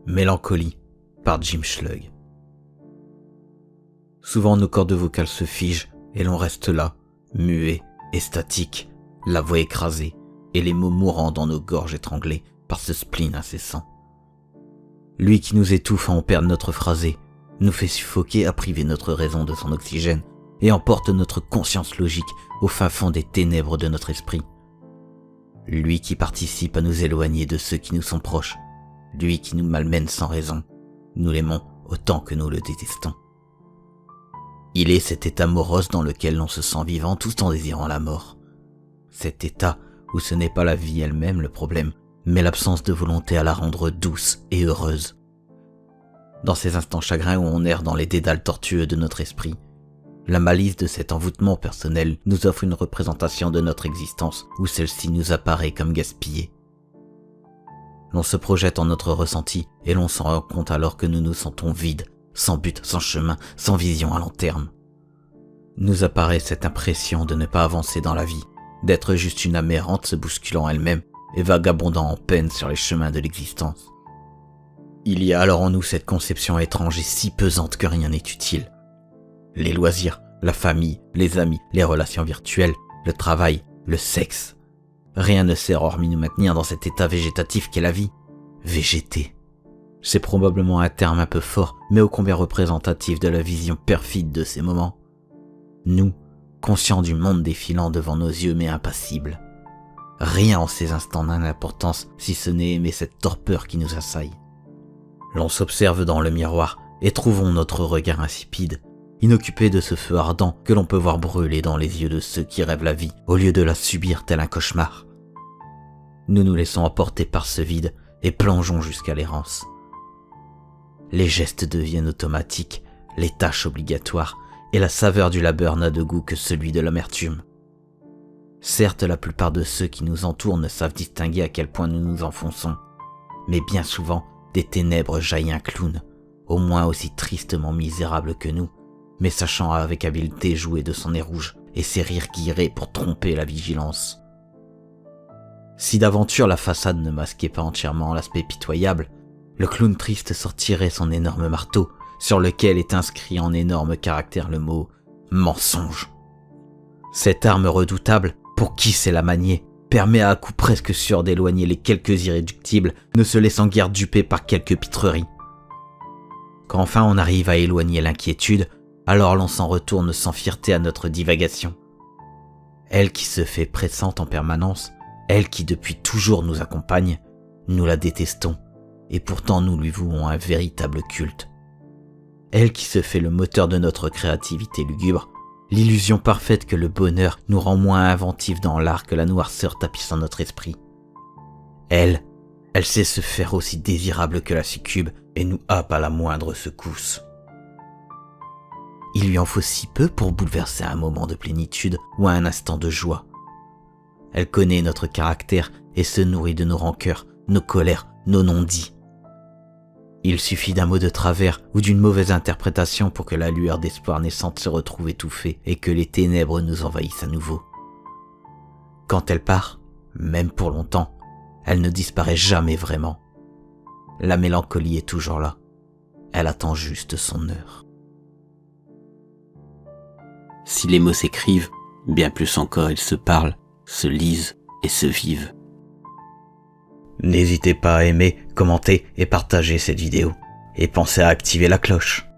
Mélancolie par Jim Schlug. Souvent nos cordes vocales se figent et l'on reste là, muet et statique, la voix écrasée et les mots mourants dans nos gorges étranglées par ce spleen incessant. Lui qui nous étouffe à en perdre notre phrasé, nous fait suffoquer à priver notre raison de son oxygène et emporte notre conscience logique au fin fond des ténèbres de notre esprit. Lui qui participe à nous éloigner de ceux qui nous sont proches, lui qui nous malmène sans raison, nous l'aimons autant que nous le détestons. Il est cet état morose dans lequel l'on se sent vivant tout en désirant la mort. Cet état où ce n'est pas la vie elle-même le problème, mais l'absence de volonté à la rendre douce et heureuse. Dans ces instants chagrins où on erre dans les dédales tortueux de notre esprit, la malice de cet envoûtement personnel nous offre une représentation de notre existence où celle-ci nous apparaît comme gaspillée. L'on se projette en notre ressenti et l'on s'en rend compte alors que nous nous sentons vides, sans but, sans chemin, sans vision à long terme. Nous apparaît cette impression de ne pas avancer dans la vie, d'être juste une âme errante se bousculant elle-même et vagabondant en peine sur les chemins de l'existence. Il y a alors en nous cette conception étrange et si pesante que rien n'est utile. Les loisirs, la famille, les amis, les relations virtuelles, le travail, le sexe. Rien ne sert hormis nous maintenir dans cet état végétatif qu'est la vie. Végéter. C'est probablement un terme un peu fort, mais ô combien représentatif de la vision perfide de ces moments. Nous, conscients du monde défilant devant nos yeux mais impassibles. Rien en ces instants n'a d'importance si ce n'est aimer cette torpeur qui nous assaille. L'on s'observe dans le miroir et trouvons notre regard insipide, inoccupé de ce feu ardent que l'on peut voir brûler dans les yeux de ceux qui rêvent la vie au lieu de la subir tel un cauchemar. Nous nous laissons emporter par ce vide et plongeons jusqu'à l'errance. Les gestes deviennent automatiques, les tâches obligatoires, et la saveur du labeur n'a de goût que celui de l'amertume. Certes, la plupart de ceux qui nous entourent ne savent distinguer à quel point nous nous enfonçons, mais bien souvent, des ténèbres jaillit un clown, au moins aussi tristement misérable que nous, mais sachant avec habileté jouer de son nez rouge et ses rires guillerés pour tromper la vigilance. Si d'aventure la façade ne masquait pas entièrement l'aspect pitoyable, le clown triste sortirait son énorme marteau, sur lequel est inscrit en énorme caractère le mot « mensonge ». Cette arme redoutable, pour qui sait la manier, permet à coup presque sûr d'éloigner les quelques irréductibles, ne se laissant guère duper par quelques pitreries. Quand enfin on arrive à éloigner l'inquiétude, alors l'on s'en retourne sans fierté à notre divagation. Elle qui se fait pressante en permanence, elle qui depuis toujours nous accompagne, nous la détestons, et pourtant nous lui vouons un véritable culte. Elle qui se fait le moteur de notre créativité lugubre, l'illusion parfaite que le bonheur nous rend moins inventifs dans l'art que la noirceur tapissant notre esprit. Elle sait se faire aussi désirable que la succube et nous happe à la moindre secousse. Il lui en faut si peu pour bouleverser un moment de plénitude ou un instant de joie. Elle connaît notre caractère et se nourrit de nos rancœurs, nos colères, nos non-dits. Il suffit d'un mot de travers ou d'une mauvaise interprétation pour que la lueur d'espoir naissante se retrouve étouffée et que les ténèbres nous envahissent à nouveau. Quand elle part, même pour longtemps, elle ne disparaît jamais vraiment. La mélancolie est toujours là. Elle attend juste son heure. Si les mots s'écrivent, bien plus encore ils se parlent, se lisent et se vivent. N'hésitez pas à aimer, commenter et partager cette vidéo. Et pensez à activer la cloche.